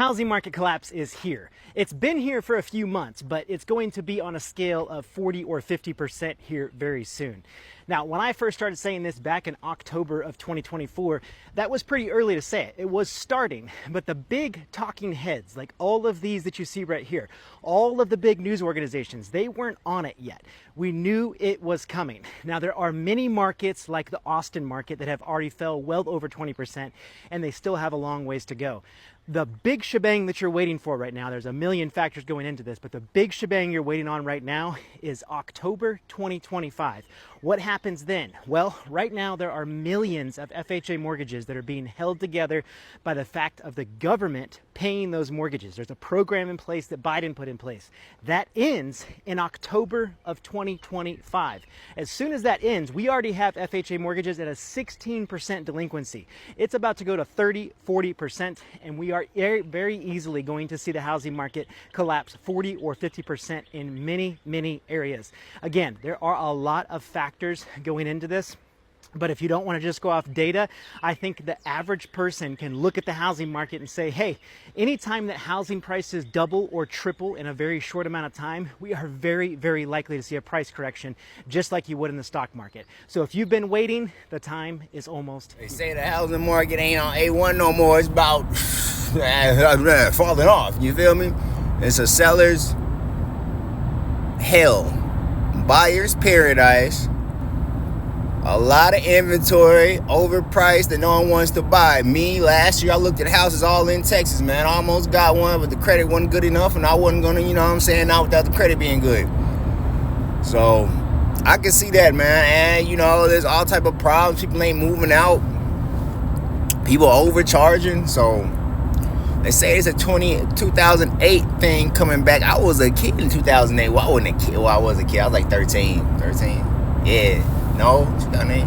housing market collapse is here. It's been here for a few months, but it's going to be on a scale of 40 or 50% here very soon. Now, when I first started saying this back in October of 2024, that was pretty early to say it. It was starting, but the big talking heads, like all of these that you see right here, all of the big news organizations, they weren't on it yet. We knew it was coming. Now, there are many markets like the Austin market that have already fell well over 20%, and they still have a long ways to go. The big shebang that you're waiting for right now, there's a million factors going into this, but the big shebang you're waiting on right now is October 2025. What happens then? Well, right now there are millions of FHA mortgages that are being held together by the fact of the government paying those mortgages. There's a program in place that Biden put in place. That ends in October of 2025. As soon as that ends, we already have FHA mortgages at a 16% delinquency. It's about to go to 30, 40%, and we are very easily going to see the housing market collapse 40 or 50% in many areas. Again, there are a lot of factors going into this. But if you don't want to just go off data, I think the average person can look at the housing market and say, hey, anytime that housing prices double or triple in a very short amount of time, we are very likely to see a price correction, just like you would in the stock market. So if you've been waiting, the time is almost here. They say the housing market ain't on A1 no more. It's about falling off. You feel me? It's a seller's hell, buyer's paradise. A lot of inventory, overpriced, and no one wants to buy. Me, last year, I looked at houses all in Texas, man. I almost got one, but the credit wasn't good enough, and I wasn't going to, you know what I'm saying, not without the credit being good. So, I can see that, man. And, you know, there's all type of problems. People ain't moving out. People overcharging. So, they say it's a 2008 thing coming back. I was a kid in 2008. Well, I wasn't a kid. Well, I was a kid. I was like 13. Yeah. No, 2008.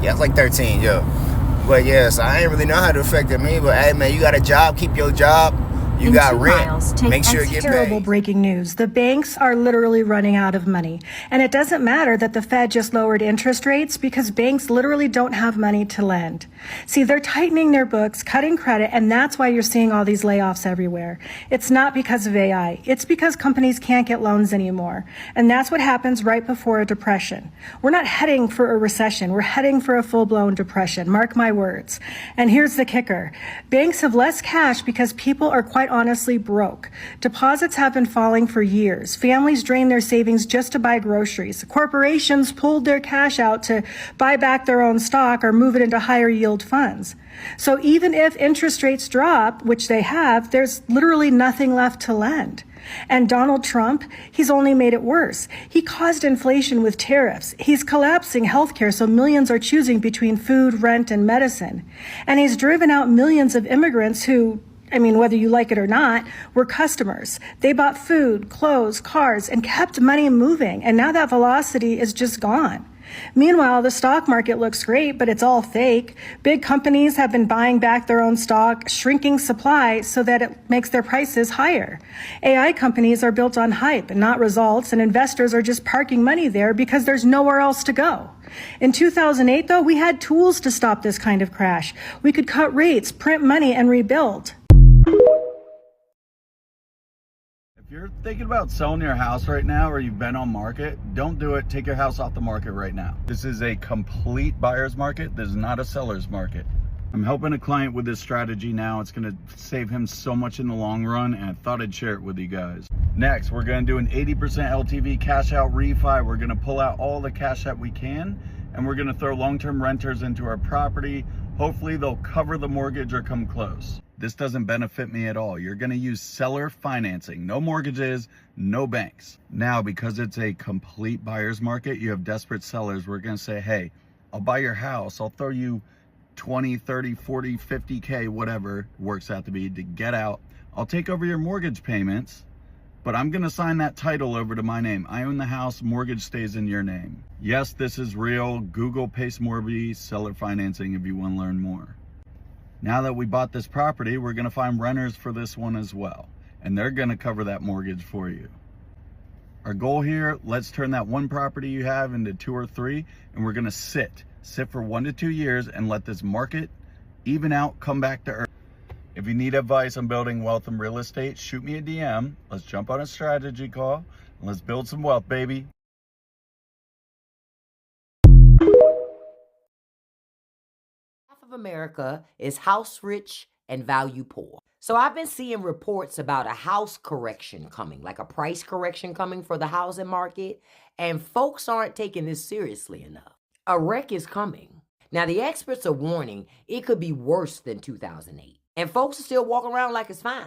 Yeah, I was like 13, yeah. But yes, I ain't really know how to affect me. But hey, man, you got a job, keep your job. You got rent. Make sure you get paid. Terrible breaking news. The banks are literally running out of money. And it doesn't matter that the Fed just lowered interest rates because banks literally don't have money to lend. See, they're tightening their books, cutting credit, and that's why you're seeing all these layoffs everywhere. It's not because of AI. It's because companies can't get loans anymore. And that's what happens right before a depression. We're not heading for a recession. We're heading for a full-blown depression. Mark my words. And here's the kicker. Banks have less cash because people are quite honestly broke. Deposits have been falling for years. Families drain their savings just to buy groceries. Corporations pulled their cash out to buy back their own stock or move it into higher yield funds. So even if interest rates drop, which they have, there's literally nothing left to lend. And Donald Trump, he's only made it worse. He caused inflation with tariffs. He's collapsing healthcare so millions are choosing between food, rent, and medicine. And he's driven out millions of immigrants who, I mean, whether you like it or not, were customers. They bought food, clothes, cars, and kept money moving. And now that velocity is just gone. Meanwhile, the stock market looks great, but it's all fake. Big companies have been buying back their own stock, shrinking supply so that it makes their prices higher. AI companies are built on hype and not results, and investors are just parking money there because there's nowhere else to go. In 2008, though, we had tools to stop this kind of crash. We could cut rates, print money, and rebuild. If you're thinking about selling your house right now or you've been on market, don't do it. Take your house off the market right now. This is a complete buyer's market. This is not a seller's market. I'm helping a client with this strategy now. It's going to save him so much in the long run, and I thought I'd share it with you guys. Next, we're going to do an 80% LTV cash out refi. We're going to pull out all the cash that we can, and we're going to throw long-term renters into our property. Hopefully they'll cover the mortgage or come close. This doesn't benefit me at all. You're going to use seller financing. No mortgages, no banks. Now, because it's a complete buyer's market, you have desperate sellers. We're going to say, hey, I'll buy your house. I'll throw you 20, 30, 40, 50K, whatever it works out to be, to get out. I'll take over your mortgage payments, but I'm going to sign that title over to my name. I own the house, mortgage stays in your name. Yes, this is real. Google Pace Morby seller financing if you want to learn more. Now that we bought this property, we're going to find renters for this one as well, and they're going to cover that mortgage for you. Our goal here, let's turn that one property you have into 2 or 3, and we're going to sit for 1 to 2 years and let this market even out, come back to earth. If you need advice on building wealth in real estate, shoot me a DM. Let's jump on a strategy call and let's build some wealth, baby. Half of America is house rich and value poor. So I've been seeing reports about a house correction coming, like a price correction coming for the housing market, and folks aren't taking this seriously enough. A wreck is coming. Now, the experts are warning it could be worse than 2008. And folks are still walking around like it's fine,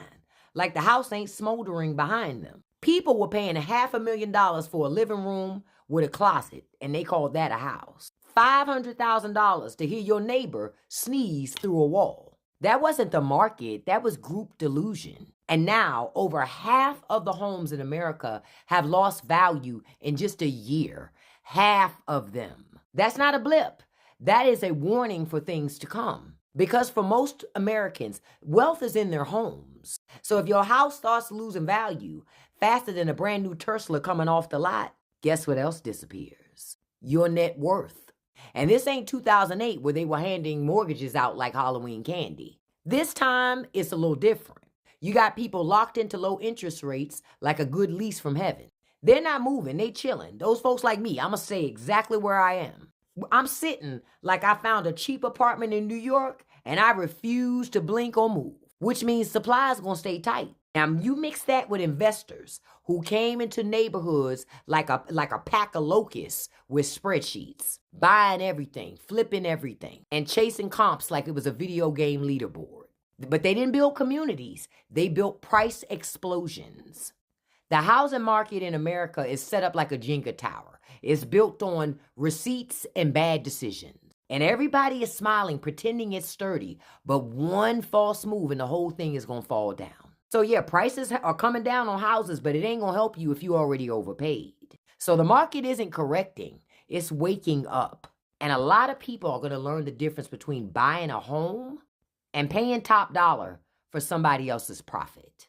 like the house ain't smoldering behind them. People were paying $500,000 for a living room with a closet, and they called that a house. $500,000 to hear your neighbor sneeze through a wall. That wasn't the market, that was group delusion. And now, over half of the homes in America have lost value in just a year. Half of them. That's not a blip. That is a warning for things to come. Because for most Americans, wealth is in their homes. So if your house starts losing value faster than a brand new Tesla coming off the lot, guess what else disappears? Your net worth. And this ain't 2008 where they were handing mortgages out like Halloween candy. This time, it's a little different. You got people locked into low interest rates like a good lease from heaven. They're not moving, they chilling. Those folks like me, I'ma say exactly where I am. I'm sitting like I found a cheap apartment in New York and I refuse to blink or move, which means supply is gonna stay tight. Now, you mix that with investors who came into neighborhoods like a pack of locusts with spreadsheets, buying everything, flipping everything, and chasing comps like it was a video game leaderboard. But they didn't build communities. They built price explosions. The housing market in America is set up like a Jenga tower. It's built on receipts and bad decisions. And everybody is smiling, pretending it's sturdy, but one false move and the whole thing is gonna fall down. So yeah, prices are coming down on houses, but it ain't gonna help you if you already overpaid. So the market isn't correcting, it's waking up. And a lot of people are gonna learn the difference between buying a home and paying top dollar for somebody else's profit.